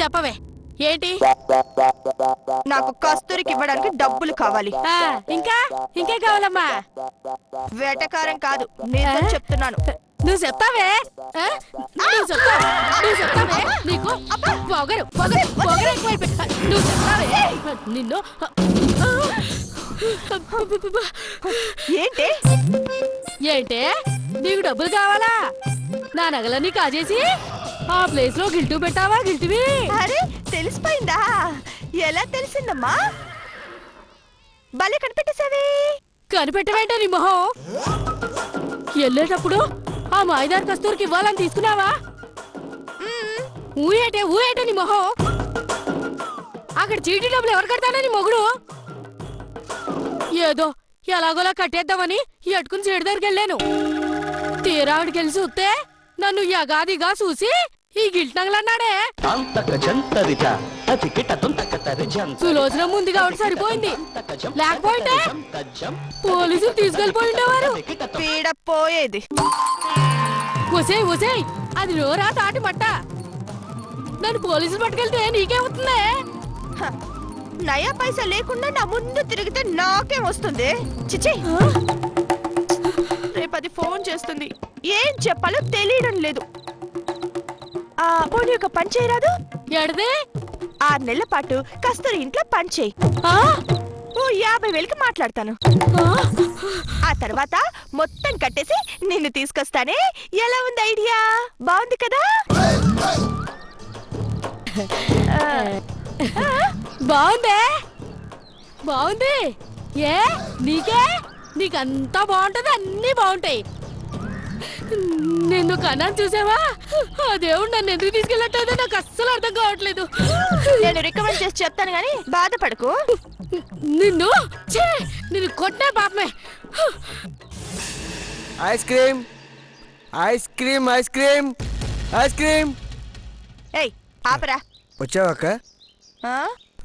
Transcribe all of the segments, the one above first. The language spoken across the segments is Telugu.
చెప్పవే ఏంటి? నాకు కస్తూరికి ఇవ్వడానికి డబ్బులు కావాలి. ఇంకా ఇంకే కావాలమ్మా? వేటకారం కాదు, నేను చెప్తున్నాను. నువ్వు చెప్తావే, నువ్వు చెప్తావే, నీకు పొగరు పొగరు పొగరు ఎక్కువైపోయి నువ్వు చెప్తావే నిన్ను. ఏంటి ఏంటే నీకు డబ్బులు కావాలా? నా నగలన్నీ కాజేసి ఆ ప్లేస్ లో గిల్టు పెట్టావా? గిల్టివి. అరే తెలిసిపోయిందా? ఎలా తెలిసిందమ్మా? భలే కనిపెట్టేసావే. కనిపెట్టవేంట నీ మొహం? వెళ్ళేటప్పుడు ఆ మాయిదారు కస్తూరికి ఇవ్వాలని తీసుకున్నావా? ఊయేటే నీ మొహం. అక్కడ చీటీ డబ్బులు ఎవరు కడతానా నీ మొగుడు? ఏదో ఎలాగోలా కట్టేద్దామని ఎట్టుకుని చెడు దగ్గరికి వెళ్ళాను. తీరావిడికెళ్ళి చూస్తే నన్ను యగాదిగా చూసి ఈ గిల్టనగలన్నాడే. సులోచన ముందు కాబట్టి సరిపోయింది, లేకపోయింటే పోలీసులు తీసుకెళ్ళిపోయిండేవారు. పీడపోయేది. ఒసేయ్ అది నోరా తాటి మట్ట. నన్ను పోలీసులు పట్టుకెళ్తే నీకేమవుతుందే? నయా పైసా లేకుండా నా ముందు తిరిగితే నాకేం వస్తుంది? చిచి, రేపది ఫోన్ చేస్తుంది, ఏం చెప్పాలో తెలియడం లేదు. పోనీ ఒక పని చేయరాదు? ఎడదే 6 నెలల పాటు కస్తూరి ఇంట్లో పని చేయి. ఓ 50,000కి మాట్లాడతాను. ఆ తర్వాత మొత్తం కట్టేసి నిన్ను తీసుకొస్తానే. ఎలా ఉంది ఐడియా? బాగుంది కదా? బాగుంది. ఏ నీకంతా బాగుంటది, అన్నీ బాగుంటాయి. నిన్ను కన్నాను చూసావా? ఆ దేవుడు నన్ను ఎందుకు తీసుకెళ్ళట్లేదో నాకు అస్సలు అర్థం కావట్లేదు. నేను రికమెండ్ చేసి చెప్తాను గానీ బాధపడకు. నిన్ను కొట్టే పాపమే. Ice cream ice cream ice cream ice cream. ఏయ్ ఆపరా. వచ్చావాక?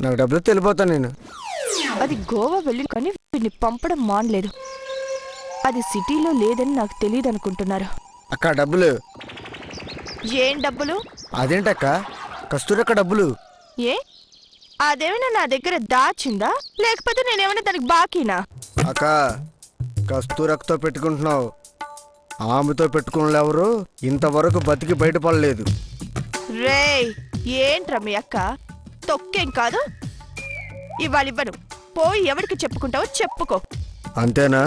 నాకు డబ్బులు తెలిపోతాను నేను. అది గోవా వెళ్ళి కానీ వీడిని పంపడం మానలేదు. అది సిటీలో లేదని నాకు తెలియదు అనుకుంటున్నారు. అక్క డబ్బులు. ఏం డబ్బులు? అదేంటక్క కస్తూరక్క డబ్బులు? ఏ అదేమైనా నా దగ్గర దాచిందా, లేకపోతే నేనేమైనా దానికి బాకీనా? అక్క కస్తూరక్కతో పెట్టుకుంటున్నావు, ఆమెతో పెట్టుకున్న ఎవరు ఇంతవరకు బతికి బయటపడలేదు. రేయ్ ఏంట్రా మీ అక్క తొక్కేం కాదు. ఇవాళ ఇవ్వను, పోయి ఎవరికి చెప్పుకుంటావో చెప్పుకో. అంతేనా?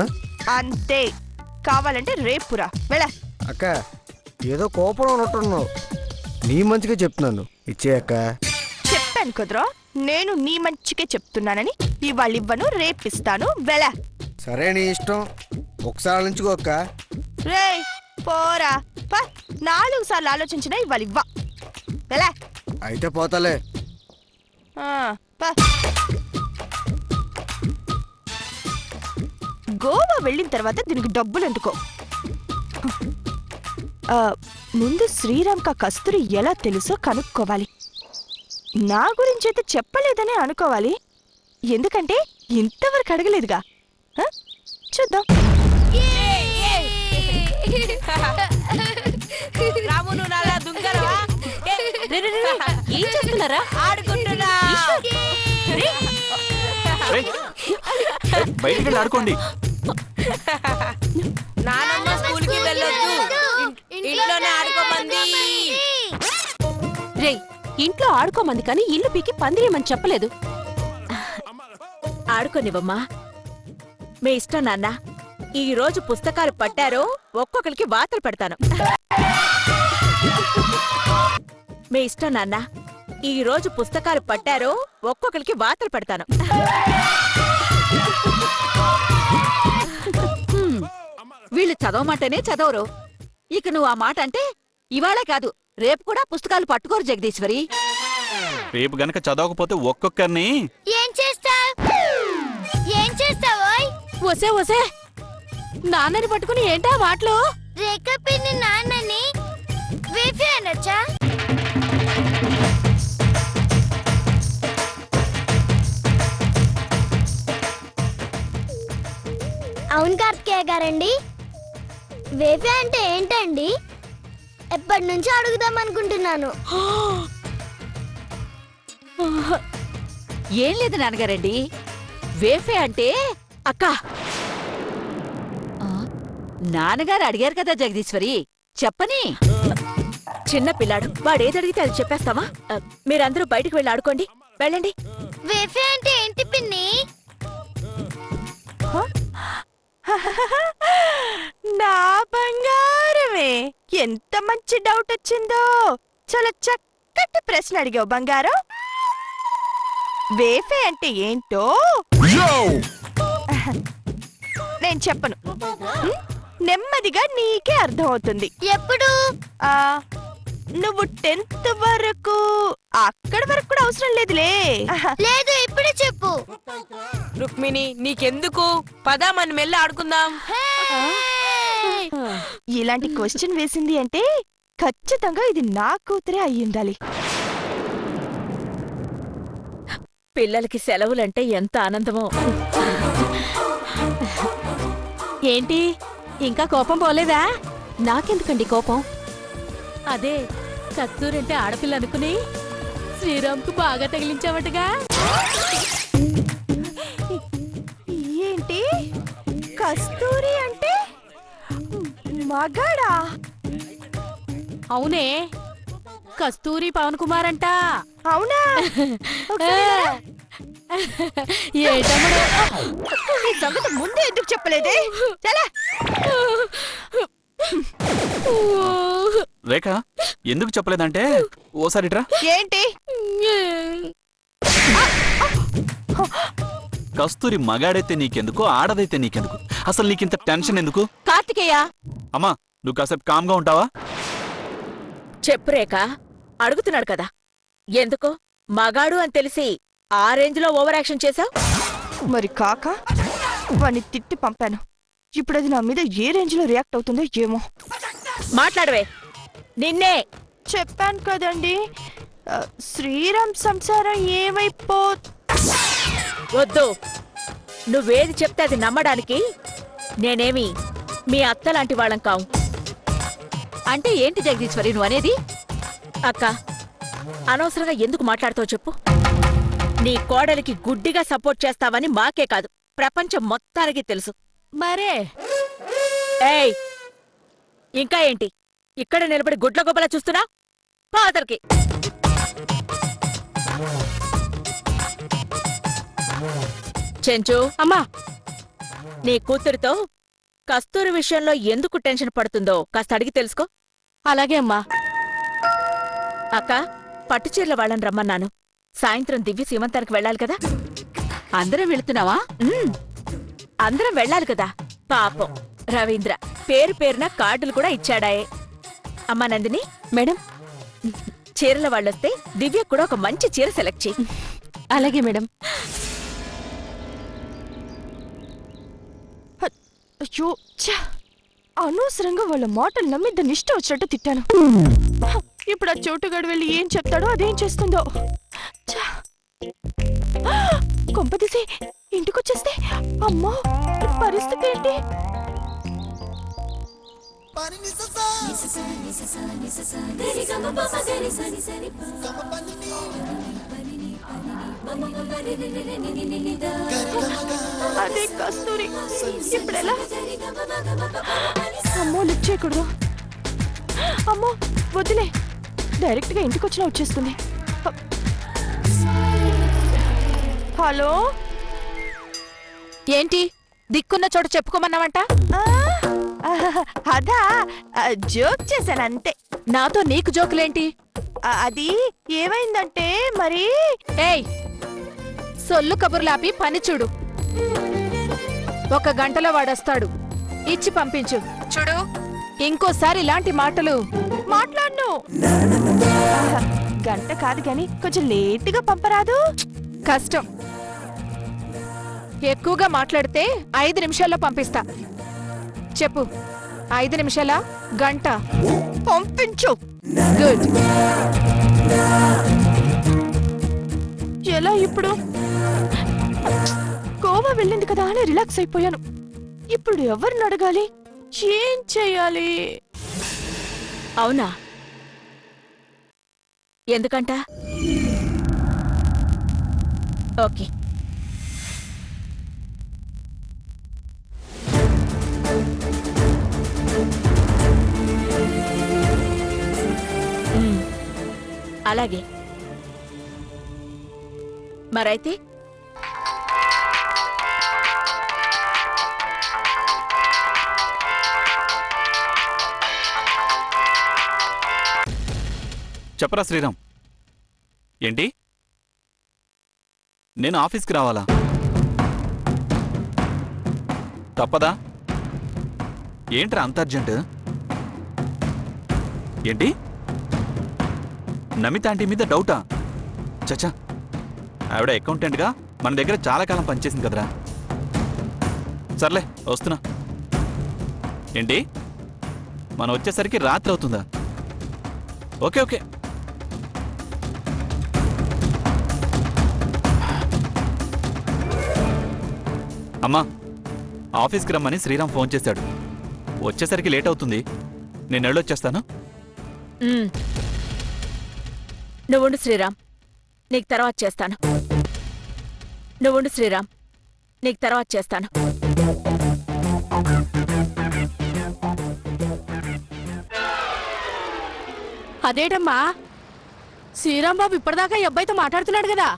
అంతే. కావాలంటే రేపురా వెళ్ళ. అక్క ఏదో కోపం ఉన్నట్టున్నావు, నీ మంచిగా చెప్తున్నాను, ఇచ్చే అక్క. చెప్పాను కుదరా, నేను నీ మంచికే చెప్తున్నానని. ఇవాళ ఇవ్వను, రేపిస్తాను, వెళ్ళ. సరే నీ ఇష్టం, ఒకసారి ఆలోచించుకో అక్క. రేయ్ పోరా. 4 సార్లు ఆలోచించినా ఇవాళ ఇవ్వ, వెళ్ళ. అయితే పోతాలే. గోవా వెళ్ళిన తర్వాత దీనికి డబ్బులు ఎందుకో. ముందు శ్రీరామ్కా కస్తూరి ఎలా తెలుసో కనుక్కోవాలి. నా గురించి అయితే చెప్పలేదని అనుకోవాలి, ఎందుకంటే ఇంతవరకు అడగలేదుగా. చూద్దాం. ఏం చేస్తున్నారా? ఆడుకుంటున్నా. బయటికి వెళ్ళి ఆడుకోండి. నానమ్మ స్కూల్కి వెళ్ళొద్దు, ఇంట్లోనే ఆడుకోమంది. రే ఇంట్లో ఆడుకోమంది కానీ ఇల్లు పీకి పందిరేమని చెప్పలేదు. ఆడుకోనివ్వమ్మా, మీ ఇష్టం నాన్న. ఈ రోజు పుస్తకాలు పట్టారో ఒక్కొక్కరికి వాతలు పెడతాను. మీ ఇష్టం నాన్న. ఈ రోజు పుస్తకాలు పట్టారో ఒక్కొక్కరికి వాతలు పెడతాను. వీళ్ళు చదవమంటేనే చదవరు. ఇక నువ్వు ఆ మాట అంటే ఇవాళే కాదు రేపు కూడా పుస్తకాలు పట్టుకోరు జగదీశ్వరి. రేపు గనక చదవకపోతే ఒక్కొక్కరిని ఏం చేస్తావోయ్? వసే నాన్నని పట్టుకుని ఏంటా మాటలు? రేఖ పిన్ని నాన్నని వేఫీ అనొచ్చా? అవును కార్తికేయ గారండి, వేఫీ అంటే ఏంటండి? ఎప్పటి నుంచో అడుగుదాం అనుకుంటున్నాను. ఏం లేదు నాన్నగారండి, వేఫే అంటే అక్క నాన్నగారు అడిగారు కదా జగదీశ్వరి, చెప్పని. చిన్న పిల్లాడు వాడేదడిగితే అది చెప్పేస్తావా? మీరందరూ బయటికి వెళ్ళి ఆడుకోండి, వెళ్ళండి. వేఫే అంటే ఏంటి పిన్ని? నా బంగారమే, ఎంత మంచి డౌట్ వచ్చిందో. చాలా చక్కటి ప్రశ్న అడిగావు బంగారం. వేఫే అంటే ఏంటో నేను చెప్పను. నెమ్మదిగా నీకే అర్థమవుతుంది. ఎప్పుడు? ఆ నువ్వు 10th వరకు, అక్కడి వరకు కూడా అవసరం లేదులే. లేదు, ఇప్పుడే చెప్పు. రుక్మిణి నీకెందుకు? పదా మనం వెళ్ళి ఆడుకుందాం. ఇలాంటి క్వశ్చన్ వేసింది అంటే ఖచ్చితంగా ఇది నా కూతురే అయి ఉండాలి. పిల్లలకి సెలవులంటే ఎంత ఆనందమో. ఏంటి ఇంకా కోపం పోలేదా? నాకెందుకండి కోపం? అదే కస్తూరంటే ఆడపిల్ల అనుకుని శ్రీరామ్కు బాగా తగిలించావటగా. ఏంటి కస్తూరి అంటే మగాడా? అవునే, కస్తూరి పవన్ కుమార్ అంట. అవునా? ఏటమ్మడు, ఈ సంగతి ముందే ఎందుకు చెప్పలేదే? చాలా రేఖ ఎందుకు చెప్పలేదంటే, ఓసారిట్రా. ఏంటి? కస్తూరి మగాడైతే నీకెందుకు, ఆడదైతే నీకెందుకు? అసలు నీకింత టెన్షన్ ఎందుకు? కార్తికేయ, అమ్మా నువ్వు కాసేపు కామ్గా ఉంటావా? చెప్పు రేఖ, అడుగుతున్నాడు కదా. ఎందుకు మగాడు అని తెలిసి ఆ రేంజ్లో ఓవర్ యాక్షన్ చేశావు? మరి కాక వాణ్ణి తిట్టి పంపాను. ఇప్పుడు అది నా మీద ఏ రేంజ్ లో రియాక్ట్ అవుతుందో ఏమో. మాట్లాడవే, నిన్నే. చెప్పాను కదండి, శ్రీరామ్ సంసారం ఏమైపో. వద్దు, నువ్వేది చెప్తే అది నమ్మడానికి నేనేమి మీ అత్తలాంటి వాళ్ళం కావు. అంటే ఏంటి జగదీశ్వరి నువ్వు అనేది? అక్క, అనవసరంగా ఎందుకు మాట్లాడుతావు చెప్పు. నీ కోడలికి గుడ్డిగా సపోర్ట్ చేస్తావని మాకే కాదు, ప్రపంచం మొత్తానికి తెలుసు. మరే ఏయ్, ఇంకా ఏంటి ఇక్కడ నిలబడి గుడ్ల గొప్పలా చూస్తున్నా? పాతరికి చెంచు, అమ్మా, నీ కూతురితో కస్తూరి విషయంలో ఎందుకు టెన్షన్ పడుతుందో కాస్త అడిగి తెలుసుకో. అలాగే అమ్మా. అక్క, పట్టుచీరల వాళ్ళని రమ్మన్నాను. సాయంత్రం దివ్య సీమంతానికి వెళ్ళాలి కదా. అందరం వెళుతున్నావా? అందరం వెళ్ళాలి కదా. పాపం రవీంద్ర పేరు పేరున కార్డులు కూడా ఇచ్చాడాయే. అమ్మా నందిని, మేడం, చీరల వాళ్ళొస్తే దివ్య కూడా ఒక మంచి చీర సెలెక్ట్ చెయ్యి. అలాగే మేడం. అయ్యో ఛ! అనవసరంగా వాళ్ళ మాటలు నమ్మి దాన్ని ఇష్టం వచ్చినట్టు తిట్టాను. ఇప్పుడు ఆ చోటుగాడు వెళ్ళి ఏం చెప్తాడో అదేం చేస్తుందో. ఛ! కొంపదీసి ఇంటికొచ్చేస్తే అమ్మో పరిస్థితి ఏంటి? అదే కస్తూరి, ఇప్పుడెలా? అమ్మో లిఫ్ట్ చేయకూడదు. అమ్మో వదిలే, డైరెక్ట్ గా ఇంటికి వచ్చినా వచ్చేస్తుంది. హలో, ఏంటి దిక్కున్న చోట చెప్పుకోమన్నావంట? అదా జోక్ చేశాను అంతే. నాతో నీకు జోకులేంటి? అది ఏమైందంటే మరి. ఏయ్, సొల్లు కబుర్లాపి పని చూడు. 1 గంటలో వాడొస్తాడు, ఇచ్చి పంపించు. చూడు, ఇంకోసారి ఇలాంటి మాటలు మాట్లాడను. గంట కాదు గాని కొంచెం లేటుగా పంపరాదు? కష్టం. ఎక్కువగా మాట్లాడితే 5 నిమిషాల్లో పంపిస్తా. చెప్పు, 5 నిమిషాలా, గంట? పంపించు. గుడ్. ఎలా ఇప్పుడు? గోవా వెళ్ళింది కదా అని రిలాక్స్ అయిపోయాను. ఇప్పుడు ఎవరిని అడగాలి, ఏం చెయ్యాలి? అవునా? ఎందుకంట? ఓకే. మ్మ్. అలాగే మరైతే చెప్పరా శ్రీరామ్. ఏంటి? నేను ఆఫీస్కి రావాలా? తప్పదా? ఏంట్రా అంత అర్జెంట్? ఏంటి? నమిత ఆంటీ మీద డౌటా? చచ్చా, ఆవిడ అకౌంటెంట్గా మన దగ్గర చాలా కాలం పనిచేసింది కదరా. సర్లే, వస్తున్నా. ఏంటి? మనం వచ్చేసరికి రాత్రి అవుతుందా? Okay okay. అమ్మా, ఆఫీస్కి రమ్మని శ్రీరామ్ ఫోన్ చేశాడు. వచ్చేసరికి లేట్ అవుతుంది. నేను వెళ్ళొచ్చేస్తాను. మ్మ్. నువ్వుండు శ్రీరామ్, నీకు తర్వాత చేస్తాను. నువ్వుండు శ్రీరామ్, నీకు తర్వాత చేస్తాను. అదేటమ్మా, శ్రీరాంబాబు ఇప్పటిదాకా ఈ అబ్బాయితో మాట్లాడుతున్నాడు కదా.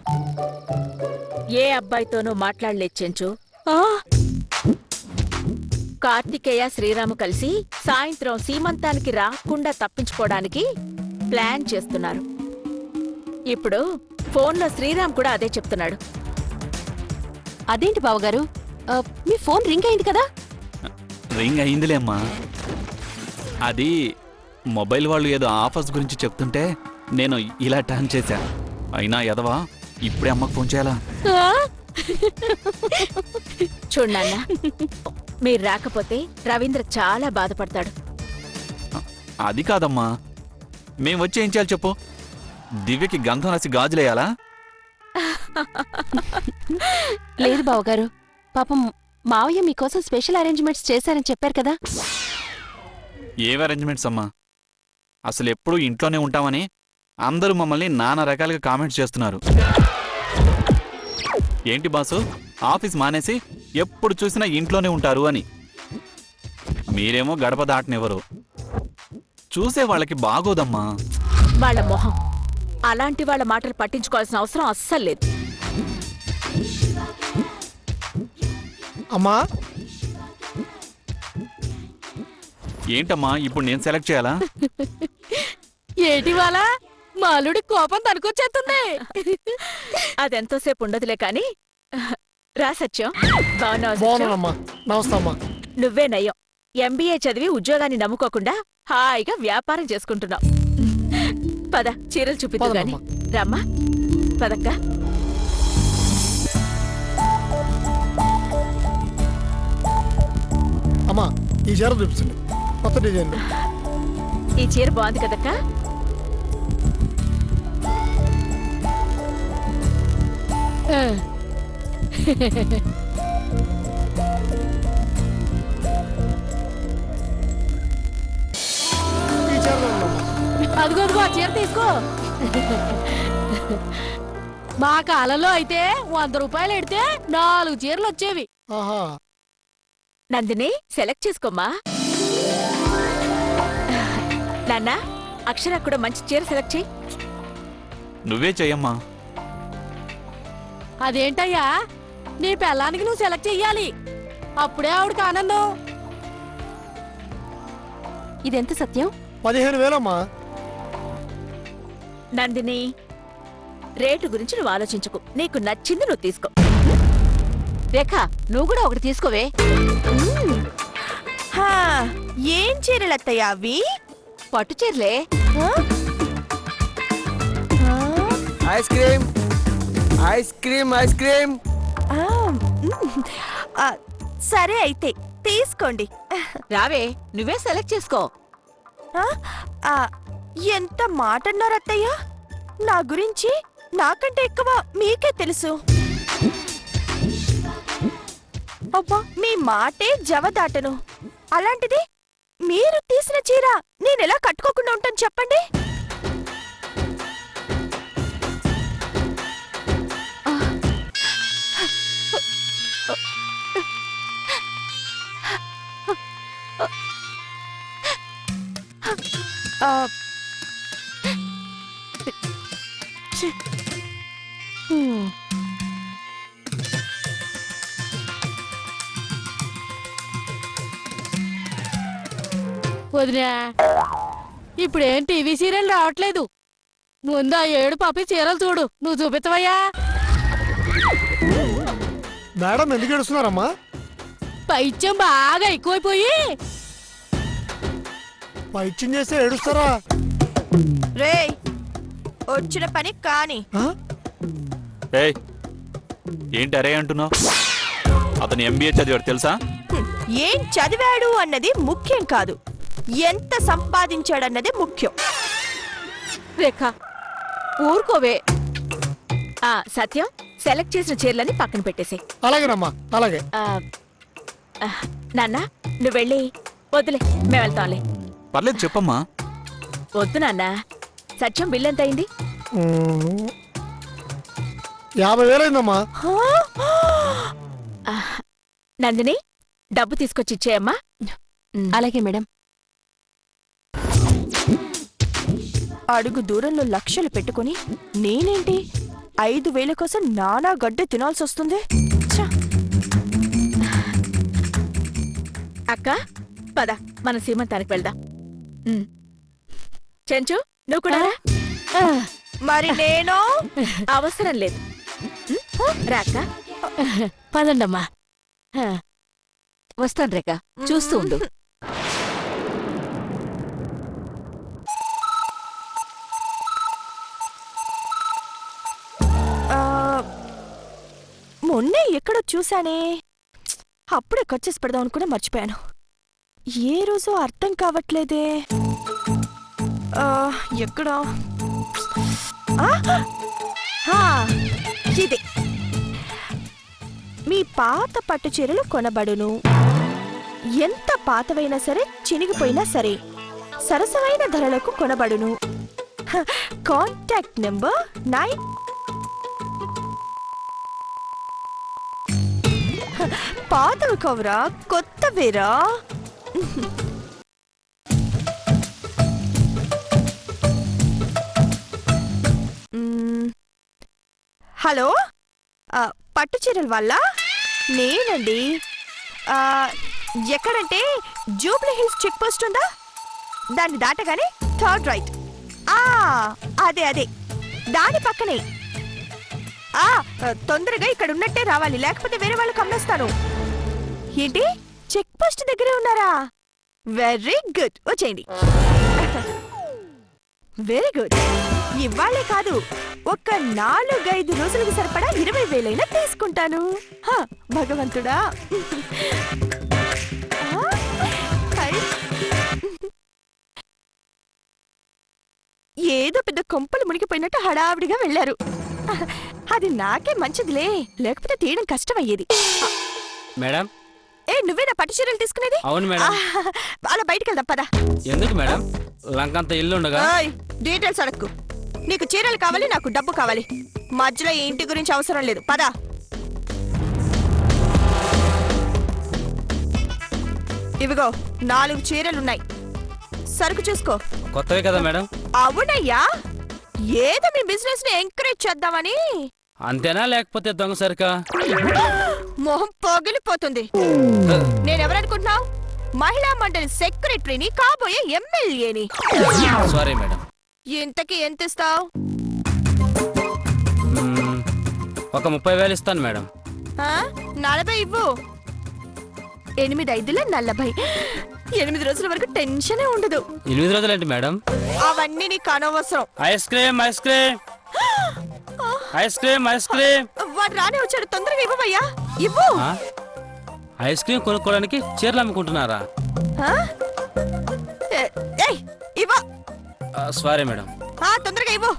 ఏ అబ్బాయితోనూ మాట్లాడలేదు చెంచు. ఆ, కార్తికేయ శ్రీరాము కలిసి సాయంత్రం సీమంతానికి రాకుండా తప్పించుకోవడానికి ప్లాన్ చేస్తున్నారు. ఇప్పుడు ఫోన్లో శ్రీరామ్ కూడా అదే చెప్తున్నాడు. అదేంటి బావగారు, మీ ఫోన్ రింగ్ అయింది కదా. రింగ్ అయిందిలే అమ్మా. అది మొబైల్ వాళ్ళు ఏదో ఆఫర్స్ గురించి చెప్తుంటే నేను ఇలా టర్న్ చేశా. అయినా ఎదవా, ఇప్పుడే అమ్మకు ఫోన్ చేయాలా? ఆ? చూడన్నా, మీరు రాకపోతే రవీంద్ర చాలా బాధపడతాడు. అది కాదమ్మా, మేం వచ్చి ఏం చేయాలి చెప్పు? దివ్యకి గంధం రాసి గాజులేయాలా? లేదు బావగారు, పాపం మావయ్య మీకోసం స్పెషల్ అరేంజ్మెంట్స్ చేశారని చెప్పారు కదా. ఏవి అరేంజ్మెంట్స్ అమ్మా? అసలు ఎప్పుడూ ఇంట్లోనే ఉంటామని అందరూ మమ్మల్ని నానా రకాలుగా కామెంట్స్ చేస్తున్నారు. ఏంటి బాసు, ఆఫీస్ మానేసి ఎప్పుడు చూసినా ఇంట్లోనే ఉంటారు అని. మీరేమో గడప దాటనివ్వరు. చూసే వాళ్ళకి బాగోదమ్మా. వాళ్ళ మొహం, అలాంటి వాళ్ళ మాటలు పట్టించుకోవాల్సిన అవసరం అస్సలు లేదు. అమ్మా, ఏంటమ్మా ఇప్పుడు నేను సెలెక్ట్ చేయాలా? ఏటి వాళ్ళ మాలుడి కోపం తనుకొచ్చేస్తుంది. అదెంతోసేపు ఉండదులే కాని రా సత్యం. బాగున్నావా సత్యం? బాగున్నానమ్మా. నమస్తే అమ్మా. నువ్వే నయ్యం, ఎంబీఏ చదివి ఉద్యోగాన్ని నమ్ముకోకుండా హాయిగా వ్యాపారం చేసుకుంటున్నావు. పద, చీరలు చూపిద్దు గాని. రమ్మా, పదక్క. అమ్మా, ఈ చీర చూపించండి, కొత్త డిజైన్. ఈ చీర బాగుంది కదక్క. ఆ. ఈ చీర చూడండమ్మా. అదిగో అదిగో, ఆ చీర తీసుకో. మా కాలంలో అయితే 100 రూపాయలు ఎడితే 4 చీరలు వచ్చేవి. ఆహా, నందిని, సెలెక్ట్ చేసుకోమ్మా. నాన్న, అక్షర కూడా మంచి చీర సెలెక్ట్ చేయి. నువ్వే చెయ్యమ్మా. అదేంటయ్యా, నీ పెళ్ళానికి నువ్వు సెలెక్ట్ చెయ్యాలి, అప్పుడే ఆవిడకి ఆనందం. ఇదెంత సత్యం? 15,000 నందిని, రేటు గురించి నువ్వు ఆలోచించుకు. నీకు నచ్చింది నువ్వు తీసుకో. రేఖ, నువ్వు కూడా ఒకటి తీసుకోవే. హా, ఏం చీరలత్తయ్యా అవి? పట్టు చీరలే. ఆ? ఆ? Ice cream, ice cream, ice cream. ఆ, ఆ, సరే అయితే తీసుకోండి. రావే, నువ్వే సెలెక్ట్ చేసుకో. ఆ, ఆ, ఎంత మాట అన్నారు అత్తయ్య. నా గురించి నాకంటే ఎక్కువ మీకే తెలుసు. అబ్బా, మీ మాటే జవదాటను. అలాంటిది మీరు తీసిన చీర నేనెలా కట్టుకోకుండా ఉంటాను చెప్పండి. ఆ, ఛీ. హ్మ్. వదినా ఇప్పుడేం టీవీ సీరియల్ రావట్లేదు. ముందు ఆ 7 పాపి చీరలు చూడు, నువ్వు చూపిత్తవయ్యా. మేడం ఎందుకు ఏడుస్తున్నారమ్మా? పైత్యం బాగా ఎక్కువైపోయి పైచ్యం చేస్తే ఏడుస్తారా? రేయ్ వచ్చిన పని కాని. ఆ? ఏయ్ ఏంటి అరే అంటున్నావు? అతను ఎంబీఏ చదివాడు తెలుసా? ఏం చదివాడు అన్నది ముఖ్యం కాదు, ఎంత సంపాదించాడన్నది ముఖ్యం. రేఖ ఊరుకోవే. సత్యం, సెలెక్ట్ చేసిన చీరలని పక్కన పెట్టేసి. అలాగేనమ్మా, అలాగే. నాన్న నువ్వు వెళ్ళి. వద్దులే, మేము వెళ్తాంలే. పర్లేదు చెప్పమ్మా. వద్దు నాన్న. సత్యం బిల్ ఎంత అయింది? 50,000 అయిందమ్మా. నందిని, డబ్బు తీసుకొచ్చి ఇచ్చేయమ్మా. అలాగే మేడం. అడుగు దూరంలో లక్షలు పెట్టుకుని నేనేంటి 5,000 కోసం నానా గడ్డి తినాల్సి వస్తుంది. ఛ! అక్క పద, మన సీమంతానికి వెళ్దాం. చెంచు నువ్వు కూడా రా. మరి నేను అవసరం లేదు. రా అక్క. పదండమ్మా. వస్తాను రేఖ, చూస్తూ ఉండు. ఆ, మొన్నే ఎక్కడో చూశానే, అప్పుడే ఖర్చేసి పెడదాం అనుకుని మర్చిపోయాను. ఏ రోజు అర్థం కావట్లేదే. ఆ, ఎక్కడా ఆ, ఆ, ఇదే. మీ పాత పట్టు చీరలు కొనబడును. ఎంత పాతవైనా సరే, చినిగిపోయినా సరే, సరసమైన ధరలకు కొనబడును. హ, కాంటాక్ట్ నెంబర్ 9. పాతవి కవరా, కొత్తవేరా? హలో, పట్టు చీరల వల్ల నేనండి. ఎక్కడంటే జూబ్లీ హిల్స్ చెక్ పోస్ట్ ఉందా, దాన్ని దాటగానే 3rd రైట్. అదే అదే, దాని పక్కనే. తొందరగా ఇక్కడ ఉన్నట్టే రావాలి, లేకపోతే వేరే వాళ్ళకి అమ్మేస్తాను. ఏంటి, చెక్ పోస్ట్ దగ్గరే ఉన్నారా? వెరీ గుడ్, వచ్చేయండి. Very good. ఇవాళే కాదు, ఒక 4-5 రోజులకి సరిపడా 20,000 తీసుకుంటాను. భగవంతుడా. హై. ఏదో పెద్ద కొంపలు మునిగిపోయినట్టు హడావిడిగా వెళ్లారు. అది నాకే మంచిదిలే, లేకపోతే తీయడం కష్టమయ్యేది. మేడం, నువ్వేనా పట్టు చీరలు తీసుకునేది? అవును మేడం. అలా బయటికి వెళ్దాం పదా. ఎందుకు మేడం? లంకంత ఇల్లు ఉండగా. డీటెయిల్స్ అడక్కు. నీకు చీరలు కావాలి, నాకు డబ్బు కావాలి. మధ్యలో ఈ ఇంటి గురించి అవసరం లేదు, పదా. ఇవిగో 4 చీరలున్నాయి, సరుకు చూసుకో. కొత్తవే కదా మేడం? అవునయ్యా, ఏదో మీ బిజినెస్ ని ఎంకరేజ్ చేద్దామని. అంతేనా, లేకపోతే దొంగ సరికా? మొహం పగిలిపోతుంది. నేనెవరనుకుంటున్నావు? మహిళా మండలి సెక్రటరీని, కాబోయే ఎమ్మెల్యేని. Sorry madam. ఇంతకి ఎంత ఇస్తావు? ఒక 30,000 ఇస్తాను మేడం. 40 ఇవ్వు. 8 5 40. 8 రోజుల వరకు టెన్షనే ఉండదు. 8 రోజులేంటి మేడం? అవన్నీ నీకు అనవసరం. Ice cream, ice cream, ice cream, ice cream. వాడు రానే వచ్చాడు, తొందరగా ఇవ్వవయ్యా, ఇవ్వు. ఐస్ క్రీమ్ కొనుక్కోవడానికి చీరలు అమ్ముకుంటున్నారా? ఇవ్వ. Sorry madam. తొందరగా ఇవ్వు.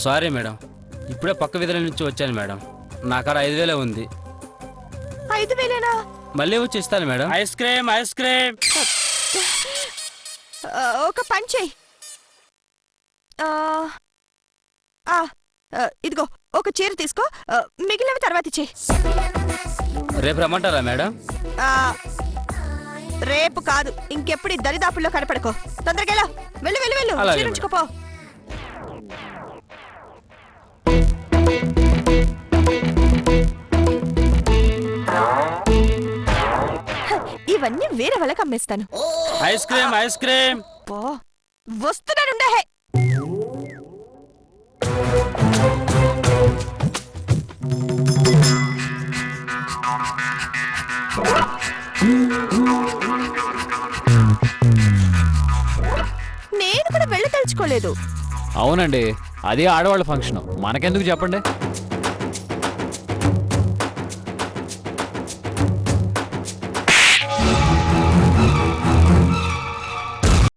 సారీ మేడం, ఇప్పుడే పక్క వీధుల నుంచి వచ్చాను మేడం. నా కాడ 5,000 ఉంది. 5,000? మళ్ళీ వచ్చి ఇస్తాను madam. Ice cream, ice cream. ఒక పని చెయ్యి, ఆ, ఇదిగో ఒక చీర తీసుకో, మిగిలినవి తర్వాత ఇచ్చే. రేపు రమ్మంటారా మేడం? రేపు కాదు, ఇంకెప్పుడు ఈ దరిదాపుల్లో కనపడకో. తొందరగా వెళ్ళు వెళ్ళు వెళ్ళు, అలాగే చీర ఉంచుకోపో. ఇవన్నీ వేరే వాళ్ళకి అమ్మేస్తాను. Ice cream ice cream. పో, వస్తున్నానుండే. నేను కూడా వెళ్ళి తలుచుకోలేదు. అవునండి, అది ఆడవాళ్ళ ఫంక్షన్, మనకెందుకు చెప్పండి.